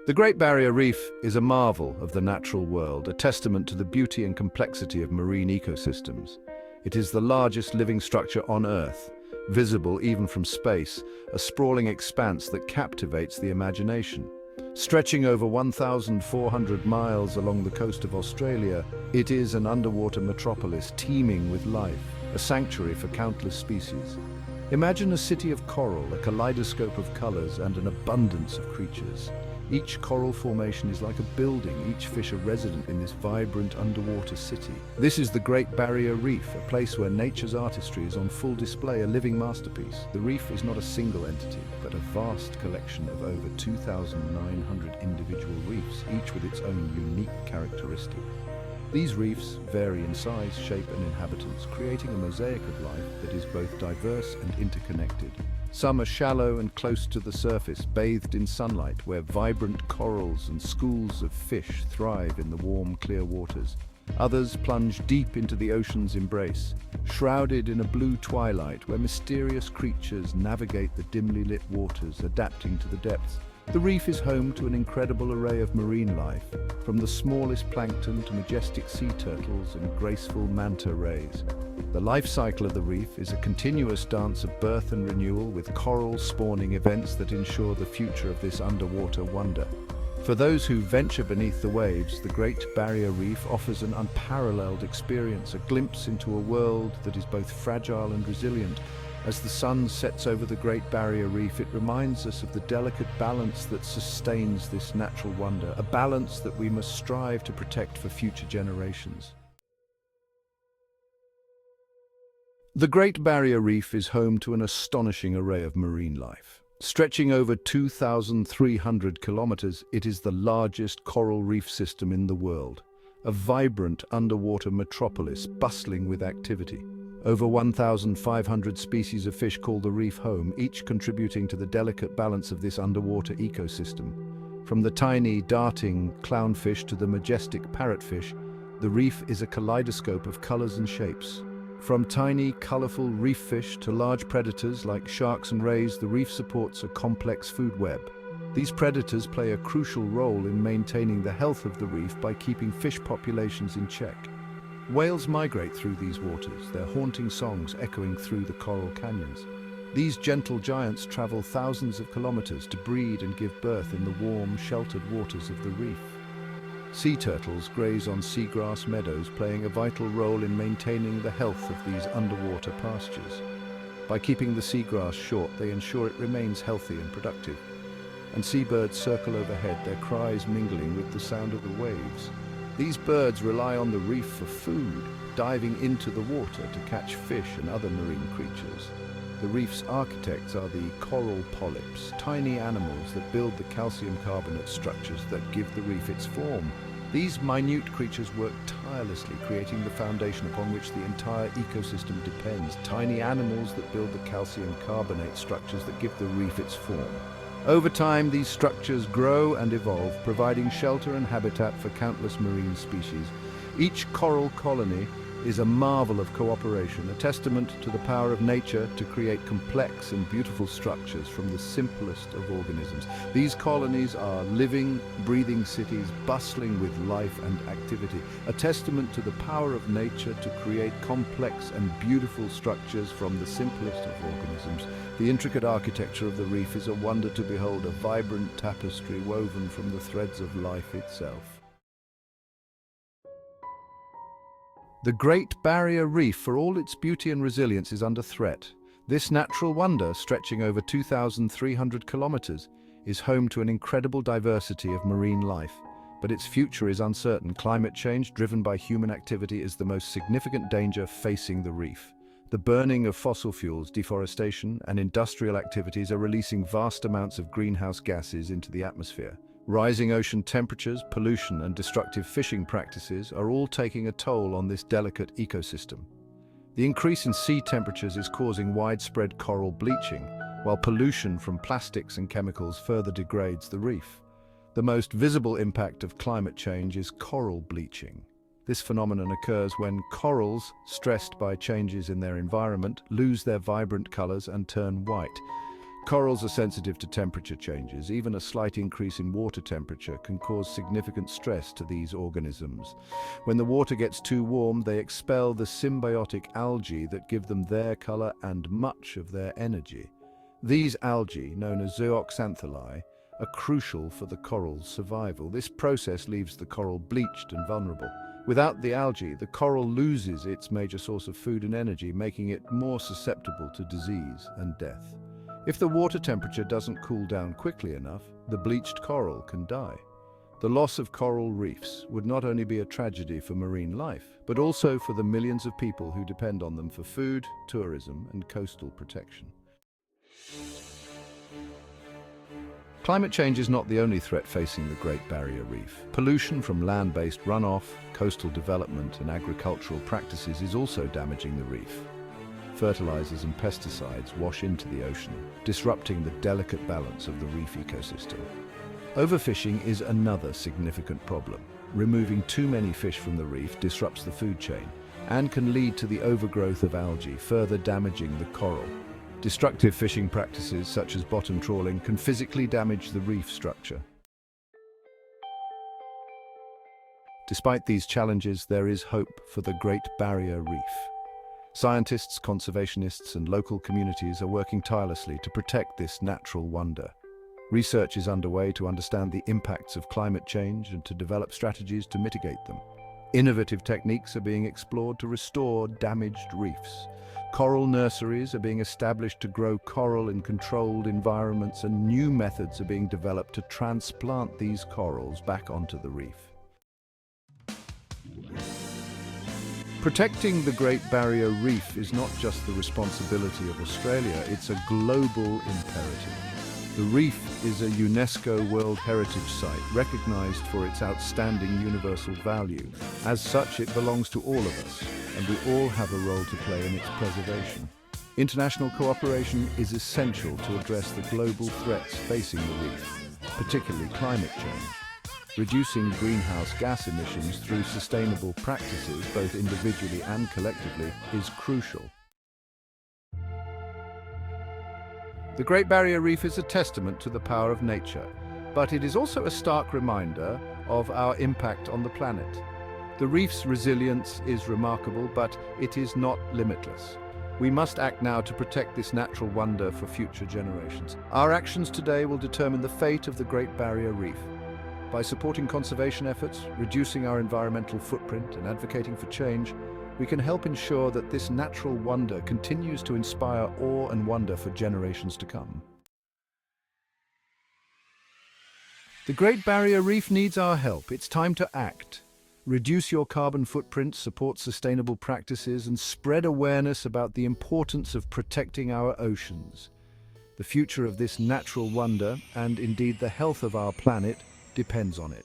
The Great Barrier Reef is a marvel of the natural world, a testament to the beauty and complexity of marine ecosystems. It is the largest living structure on Earth, visible even from space, a sprawling expanse that captivates the imagination. Stretching over 1,400 miles along the coast of Australia, it is an underwater metropolis teeming with life, a sanctuary for countless species. Imagine a city of coral, a kaleidoscope of colors and an abundance of creatures. Each coral formation is like a building, each fish a resident in this vibrant underwater city. This is the Great Barrier Reef, a place where nature's artistry is on full display, a living masterpiece. The reef is not a single entity, but a vast collection of over 2,900 individual reefs, each with its own unique characteristic. These reefs vary in size, shape and inhabitants, creating a mosaic of life that is both diverse and interconnected. Some are shallow and close to the surface, bathed in sunlight, where vibrant corals and schools of fish thrive in the warm, clear waters. Others plunge deep into the ocean's embrace, shrouded in a blue twilight where mysterious creatures navigate the dimly lit waters, adapting to the depths. The reef is home to an incredible array of marine life, from the smallest plankton to majestic sea turtles and graceful manta rays. The life cycle of the reef is a continuous dance of birth and renewal, with coral spawning events that ensure the future of this underwater wonder. For those who venture beneath the waves, the Great Barrier Reef offers an unparalleled experience, a glimpse into a world that is both fragile and resilient. As the sun sets over the Great Barrier Reef, it reminds us of the delicate balance that sustains this natural wonder, a balance that we must strive to protect for future generations. The Great Barrier Reef is home to an astonishing array of marine life. Stretching over 2,300 kilometers, it is the largest coral reef system in the world, a vibrant underwater metropolis bustling with activity. Over 1,500 species of fish call the reef home, each contributing to the delicate balance of this underwater ecosystem. From the tiny, darting clownfish to the majestic parrotfish, the reef is a kaleidoscope of colors and shapes. From tiny, colorful reef fish to large predators like sharks and rays, the reef supports a complex food web. These predators play a crucial role in maintaining the health of the reef by keeping fish populations in check. Whales migrate through these waters, their haunting songs echoing through the coral canyons. These gentle giants travel thousands of kilometers to breed and give birth in the warm, sheltered waters of the reef. Sea turtles graze on seagrass meadows, playing a vital role in maintaining the health of these underwater pastures. By keeping the seagrass short, they ensure it remains healthy and productive. And seabirds circle overhead, their cries mingling with the sound of the waves. These birds rely on the reef for food, diving into the water to catch fish and other marine creatures. The reef's architects are the coral polyps, tiny animals that build the calcium carbonate structures that give the reef its form. These minute creatures work tirelessly, creating the foundation upon which the entire ecosystem depends. Tiny animals that build the calcium carbonate structures that give the reef its form. Over time, these structures grow and evolve, providing shelter and habitat for countless marine species. Each coral colony is a marvel of cooperation, a testament to the power of nature to create complex and beautiful structures from the simplest of organisms. These colonies are living, breathing cities bustling with life and activity, a testament to the power of nature to create complex and beautiful structures from the simplest of organisms. The intricate architecture of the reef is a wonder to behold, a vibrant tapestry woven from the threads of life itself. The Great Barrier Reef, for all its beauty and resilience, is under threat. This natural wonder, stretching over 2,300 kilometers, is home to an incredible diversity of marine life. But its future is uncertain. Climate change, driven by human activity, is the most significant danger facing the reef. The burning of fossil fuels, deforestation, and industrial activities are releasing vast amounts of greenhouse gases into the atmosphere. Rising ocean temperatures, pollution, and destructive fishing practices are all taking a toll on this delicate ecosystem. The increase in sea temperatures is causing widespread coral bleaching, while pollution from plastics and chemicals further degrades the reef. The most visible impact of climate change is coral bleaching. This phenomenon occurs when corals, stressed by changes in their environment, lose their vibrant colors and turn white. Corals are sensitive to temperature changes. Even a slight increase in water temperature can cause significant stress to these organisms. When the water gets too warm, they expel the symbiotic algae that give them their color and much of their energy. These algae, known as zooxanthellae, are crucial for the coral's survival. This process leaves the coral bleached and vulnerable. Without the algae, the coral loses its major source of food and energy, making it more susceptible to disease and death. If the water temperature doesn't cool down quickly enough, the bleached coral can die. The loss of coral reefs would not only be a tragedy for marine life, but also for the millions of people who depend on them for food, tourism, and coastal protection. Climate change is not the only threat facing the Great Barrier Reef. Pollution from land-based runoff, coastal development, and agricultural practices is also damaging the reef. Fertilizers and pesticides wash into the ocean, disrupting the delicate balance of the reef ecosystem. Overfishing is another significant problem. Removing too many fish from the reef disrupts the food chain and can lead to the overgrowth of algae, further damaging the coral. Destructive fishing practices such as bottom trawling can physically damage the reef structure. Despite these challenges, there is hope for the Great Barrier Reef. Scientists, conservationists, and local communities are working tirelessly to protect this natural wonder. Research is underway to understand the impacts of climate change and to develop strategies to mitigate them. Innovative techniques are being explored to restore damaged reefs. Coral nurseries are being established to grow coral in controlled environments, and new methods are being developed to transplant these corals back onto the reef. Protecting the Great Barrier Reef is not just the responsibility of Australia, it's a global imperative. The reef is a UNESCO World Heritage Site, recognized for its outstanding universal value. As such, it belongs to all of us, and we all have a role to play in its preservation. International cooperation is essential to address the global threats facing the reef, particularly climate change. Reducing greenhouse gas emissions through sustainable practices, both individually and collectively, is crucial. The Great Barrier Reef is a testament to the power of nature, but it is also a stark reminder of our impact on the planet. The reef's resilience is remarkable, but it is not limitless. We must act now to protect this natural wonder for future generations. Our actions today will determine the fate of the Great Barrier Reef. By supporting conservation efforts, reducing our environmental footprint, and advocating for change, we can help ensure that this natural wonder continues to inspire awe and wonder for generations to come. The Great Barrier Reef needs our help. It's time to act. Reduce your carbon footprint, support sustainable practices, and spread awareness about the importance of protecting our oceans. The future of this natural wonder, and indeed the health of our planet, depends on it.